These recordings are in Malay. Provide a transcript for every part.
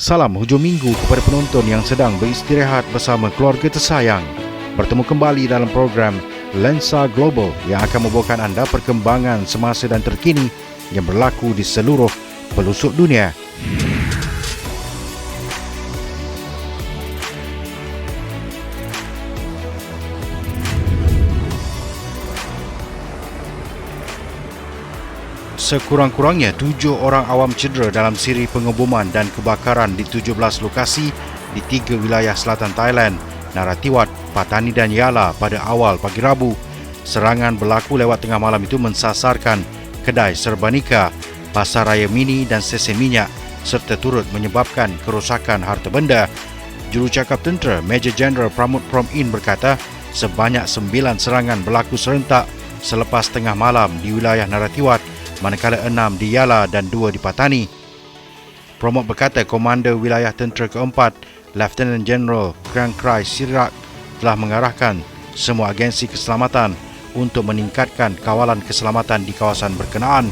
Salam hujung minggu kepada penonton yang sedang beristirahat bersama keluarga tersayang. Bertemu kembali dalam program Lensa Global yang akan membawakan anda perkembangan semasa dan terkini yang berlaku di seluruh pelosok dunia. Sekurang-kurangnya 7 orang awam cedera dalam siri pengeboman dan kebakaran di 17 lokasi di 3 wilayah selatan Thailand, Narathiwat, Pattani dan Yala pada awal pagi Rabu. Serangan berlaku lewat tengah malam itu mensasarkan kedai serbanika, pasar raya mini dan stesen minyak serta turut menyebabkan kerosakan harta benda. Jurucakap tentera Major General Pramod Prom In berkata sebanyak 9 serangan berlaku serentak selepas tengah malam di wilayah Narathiwat, manakala 6 di Yala dan 2 di Pattani. Pramod berkata Komander Wilayah Tentera keempat, Lieutenant General Krang Krai Sirak telah mengarahkan semua agensi keselamatan untuk meningkatkan kawalan keselamatan di kawasan berkenaan.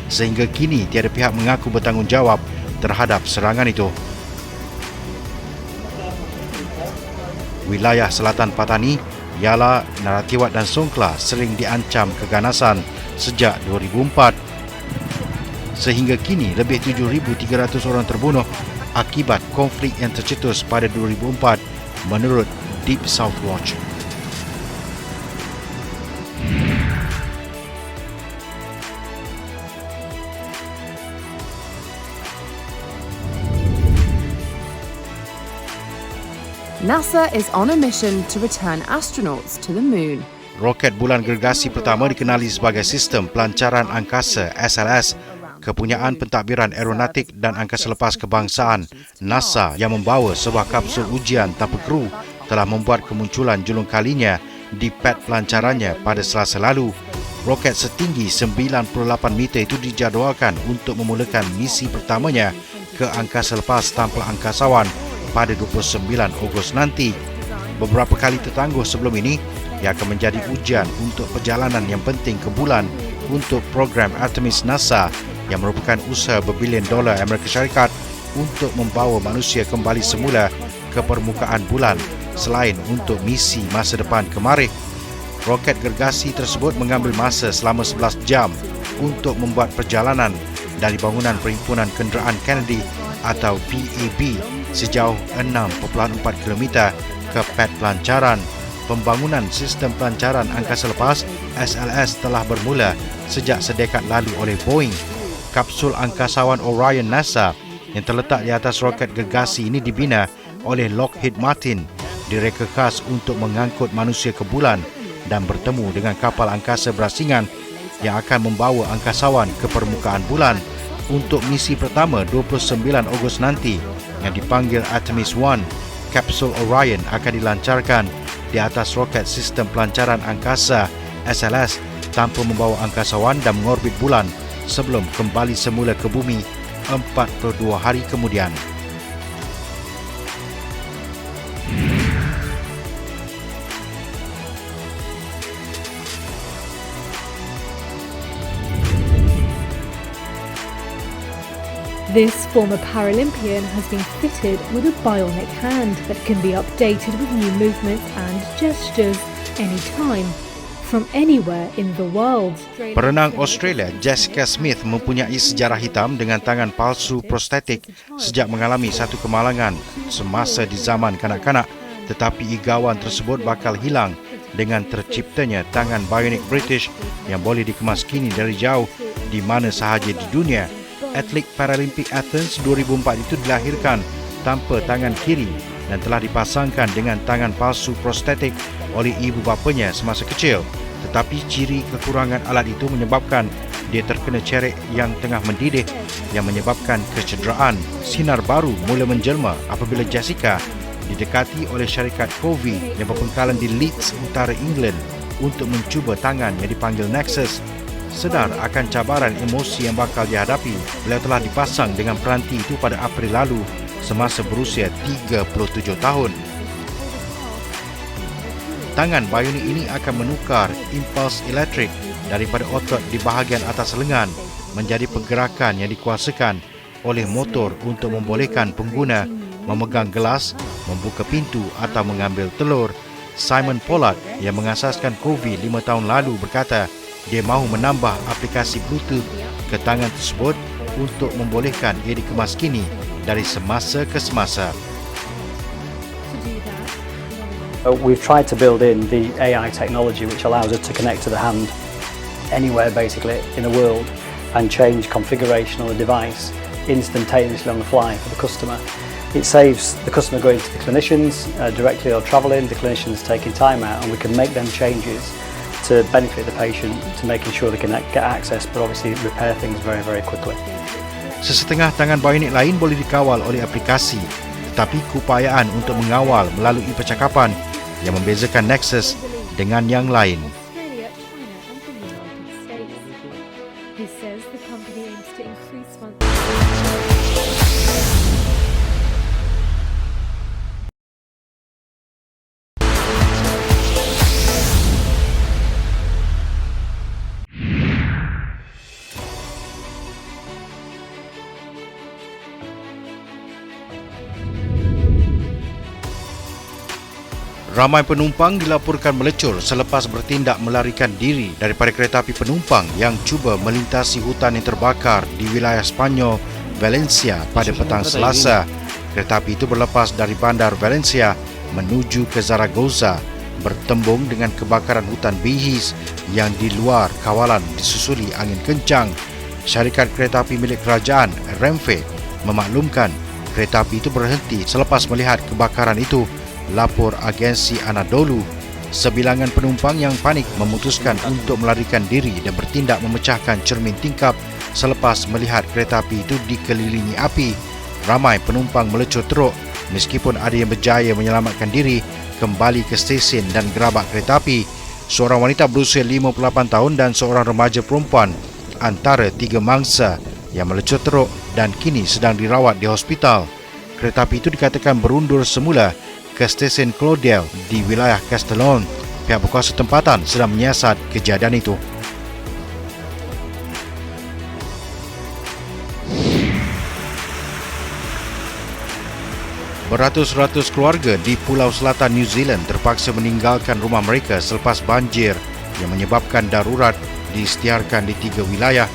Sehingga kini tiada pihak mengaku bertanggungjawab terhadap serangan itu. Wilayah selatan Pattani, Yala, Narathiwat dan Songkhla sering diancam keganasan sejak 2004. Sehingga kini lebih 7,300 orang terbunuh akibat konflik yang tercetus pada 2004 menurut Deep South Watch. NASA is on a mission to return astronauts to the moon. Roket bulan gergasi pertama dikenali sebagai Sistem Pelancaran Angkasa SLS, kepunyaan Pentadbiran Aeronautik dan Angkasa Lepas Kebangsaan NASA yang membawa sebuah kapsul ujian tanpa kru telah membuat kemunculan julung kalinya di pad pelancarannya pada Selasa lalu. Roket setinggi 98 meter itu dijadualkan untuk memulakan misi pertamanya ke angkasa lepas tanpa angkasawan pada 29 Ogos nanti. Beberapa kali tertangguh sebelum ini, ia akan menjadi ujian untuk perjalanan yang penting ke bulan untuk program Artemis NASA yang merupakan usaha berbilion dolar Amerika Syarikat untuk membawa manusia kembali semula ke permukaan bulan selain untuk misi masa depan ke Marikh. Roket gergasi tersebut mengambil masa selama 11 jam untuk membuat perjalanan dari bangunan Perhimpunan Kenderaan Kennedy atau PAB sejauh 6.4 km ke pad pelancaran. Pembangunan sistem pelancaran angkasa lepas SLS telah bermula sejak sedekad lalu oleh Boeing. Kapsul angkasawan Orion NASA yang terletak di atas roket gergasi ini dibina oleh Lockheed Martin, direka khas untuk mengangkut manusia ke bulan dan bertemu dengan kapal angkasa berasingan yang akan membawa angkasawan ke permukaan bulan untuk misi pertama 29 Ogos nanti yang dipanggil Artemis 1. Kapsul Orion akan dilancarkan di atas roket sistem pelancaran angkasa SLS tanpa membawa angkasawan dan mengorbit bulan sebelum kembali semula ke bumi 42 hari kemudian. This former Paralympian has been fitted with a bionic hand that can be updated with new movements and gestures anytime, from anywhere in the world. Perenang Australia Jessica Smith mempunyai sejarah hitam dengan tangan palsu prostetik sejak mengalami satu kemalangan semasa di zaman kanak-kanak, tetapi igawan tersebut bakal hilang dengan terciptanya tangan bionic British yang boleh dikemas kini dari jauh di mana sahaja di dunia. Atlet Paralimpik Athens 2004 itu dilahirkan tanpa tangan kiri dan telah dipasangkan dengan tangan palsu prostetik oleh ibu bapanya semasa kecil. Tetapi ciri kekurangan alat itu menyebabkan dia terkena cerek yang tengah mendidih yang menyebabkan kecederaan. Sinar baru mula menjelma apabila Jessica didekati oleh syarikat Covey yang berpangkalan di Leeds, Utara England untuk mencuba tangan yang dipanggil Nexus. Sedar akan cabaran emosi yang bakal dihadapi, beliau telah dipasang dengan peranti itu pada April lalu semasa berusia 37 tahun. Tangan bionik ini akan menukar impuls elektrik daripada otot di bahagian atas lengan menjadi pergerakan yang dikuasakan oleh motor untuk membolehkan pengguna memegang gelas, membuka pintu atau mengambil telur, Simon Pollard yang mengasaskan Covey 5 tahun lalu berkata dia mahu menambah aplikasi Bluetooth ke tangan tersebut untuk membolehkan ia dikemas kini dari semasa ke semasa. We've tried to build in the AI technology which allows us to connect to the hand anywhere basically in the world and change configuration on the device instantaneously on the fly for the customer. It saves the customer going to the clinicians directly or travelling, the clinicians taking time out, and we can make them changes to benefit the patient, to making sure they can get access but obviously repair things very, very quickly. Sesetengah tangan bionik lain boleh dikawal oleh aplikasi, tetapi keupayaan untuk mengawal melalui percakapan yang membezakan Nexus dengan yang lain. Australia, China and the United States. He says the company aims to increase funds. Ramai penumpang dilaporkan melecur selepas bertindak melarikan diri daripada kereta api penumpang yang cuba melintasi hutan yang terbakar di wilayah Sepanyol, Valencia pada petang Selasa. Kereta api itu berlepas dari bandar Valencia menuju ke Zaragoza, bertembung dengan kebakaran hutan bihis yang di luar kawalan disusuli angin kencang. Syarikat kereta api milik kerajaan, Renfe, memaklumkan kereta api itu berhenti selepas melihat kebakaran itu. Lapor agensi Anadolu, sebilangan penumpang yang panik memutuskan untuk melarikan diri dan bertindak memecahkan cermin tingkap selepas melihat kereta api itu dikelilingi api. Ramai penumpang melecur teruk meskipun ada yang berjaya menyelamatkan diri kembali ke stesen dan gerabak kereta api. Seorang wanita berusia 58 tahun dan seorang remaja perempuan antara 3 mangsa yang melecur teruk dan kini sedang dirawat di hospital. Kereta api itu dikatakan berundur semula ke stesen Clodel di wilayah Castellón. Pihak berkuasa tempatan sedang menyiasat kejadian itu. Beratus-ratus keluarga di Pulau Selatan New Zealand terpaksa meninggalkan rumah mereka selepas banjir yang menyebabkan darurat diisytiharkan di 3 wilayah.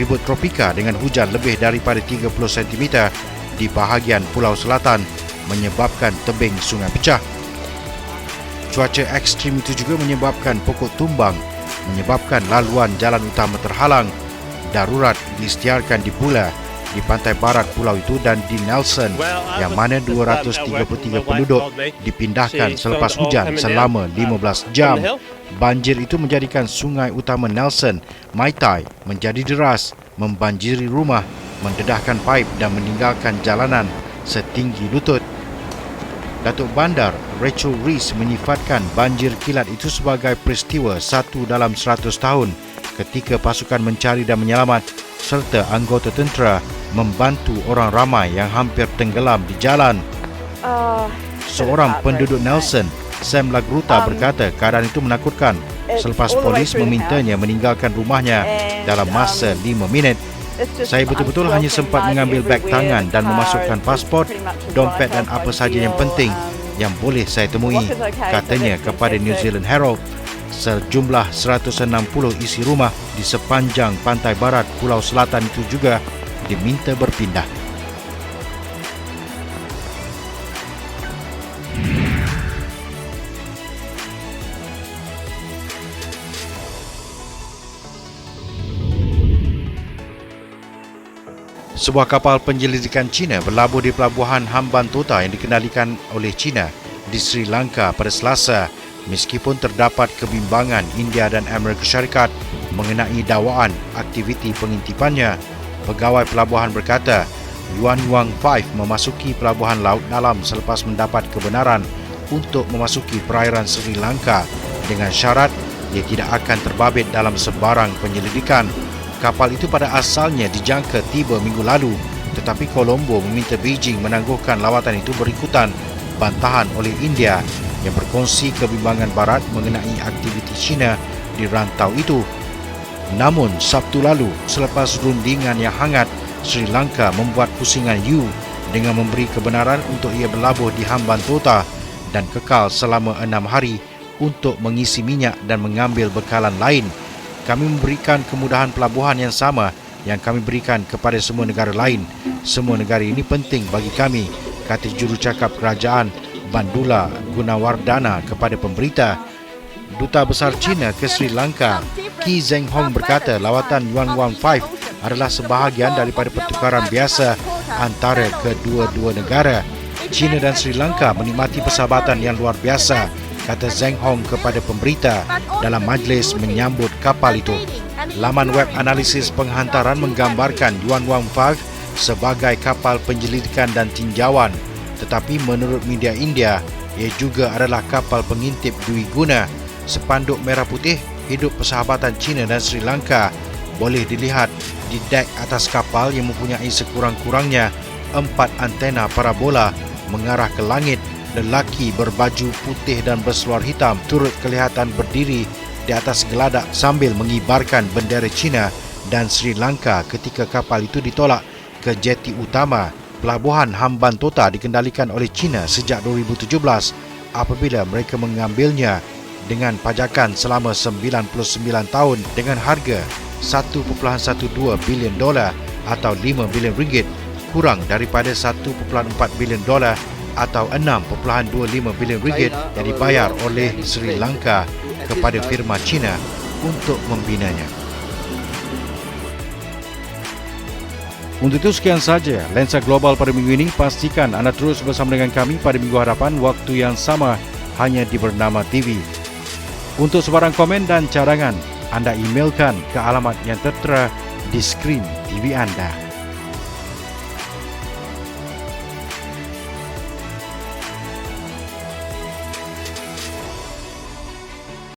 Ribut tropika dengan hujan lebih daripada 30 cm di bahagian Pulau Selatan menyebabkan tebing sungai pecah. Cuaca ekstrim itu juga menyebabkan pokok tumbang, menyebabkan laluan jalan utama terhalang. Darurat diisytiharkan di Pula, di pantai barat pulau itu dan di Nelson, yang mana 233 penduduk dipindahkan selepas hujan selama 15 jam. Banjir itu menjadikan sungai utama Nelson, Maitai, menjadi deras, membanjiri rumah, mendedahkan paip dan meninggalkan jalanan setinggi lutut. Datuk Bandar Rachel Rees menyifatkan banjir kilat itu sebagai peristiwa 1 dalam 100 tahun ketika pasukan mencari dan menyelamat serta anggota tentera membantu orang ramai yang hampir tenggelam di jalan. Seorang penduduk Nelson, Sam Lagruta, berkata keadaan itu menakutkan selepas polis memintanya meninggalkan rumahnya dalam masa 5 minit. Saya betul-betul hanya sempat mengambil beg tangan dan memasukkan pasport, dompet dan apa saja yang penting yang boleh saya temui, katanya kepada New Zealand Herald. Sejumlah 160 isi rumah di sepanjang pantai barat Pulau Selatan itu juga diminta berpindah. Sebuah kapal penyelidikan China berlabuh di pelabuhan Hambantota yang dikendalikan oleh China di Sri Lanka pada Selasa, meskipun terdapat kebimbangan India dan Amerika Syarikat mengenai dakwaan aktiviti pengintipannya. Pegawai pelabuhan berkata, Yuan Wang 5 memasuki pelabuhan laut dalam selepas mendapat kebenaran untuk memasuki perairan Sri Lanka dengan syarat ia tidak akan terbabit dalam sebarang penyelidikan. Kapal itu pada asalnya dijangka tiba minggu lalu, tetapi Colombo meminta Beijing menangguhkan lawatan itu berikutan bantahan oleh India yang berkongsi kebimbangan barat mengenai aktiviti China di rantau itu. Namun, Sabtu lalu, selepas rundingan yang hangat Sri Lanka membuat pusingan U dengan memberi kebenaran untuk ia berlabuh di Hambantota dan kekal selama 6 hari untuk mengisi minyak dan mengambil bekalan lain. Kami memberikan kemudahan pelabuhan yang sama yang kami berikan kepada semua negara lain. Semua negara ini penting bagi kami, kata jurucakap kerajaan Bandula Gunawardana kepada pemberita. Duta Besar China ke Sri Lanka, Ki Zhenghong berkata lawatan Yuan Wang 5 adalah sebahagian daripada pertukaran biasa antara kedua-dua negara. China dan Sri Lanka menikmati persahabatan yang luar biasa, kata Zhenghong kepada pemberita dalam majlis menyambut kapal itu. Laman web analisis penghantaran menggambarkan Yuan Wang 5 sebagai kapal penyelidikan dan tinjauan, tetapi menurut media India, ia juga adalah kapal pengintip dwiguna. Sepanduk merah putih hidup persahabatan China dan Sri Lanka boleh dilihat di dek atas kapal yang mempunyai sekurang-kurangnya 4 antena parabola mengarah ke langit. Lelaki berbaju putih dan berseluar hitam turut kelihatan berdiri di atas geladak sambil mengibarkan bendera China dan Sri Lanka ketika kapal itu ditolak ke jeti utama. Pelabuhan Hambantota dikendalikan oleh China sejak 2017 apabila mereka mengambilnya dengan pajakan selama 99 tahun dengan harga $1.12 bilion atau 5 bilion ringgit, kurang daripada $1.4 bilion atau 6.25 bilion ringgit yang dibayar oleh Sri Lanka kepada firma China untuk membinanya. Untuk itu sekian saja Lensa Global pada minggu ini. Pastikan anda terus bersama dengan kami pada minggu hadapan waktu yang sama hanya di Bernama TV. Untuk sebarang komen dan cadangan, anda emailkan ke alamat yang tertera di skrin TV anda.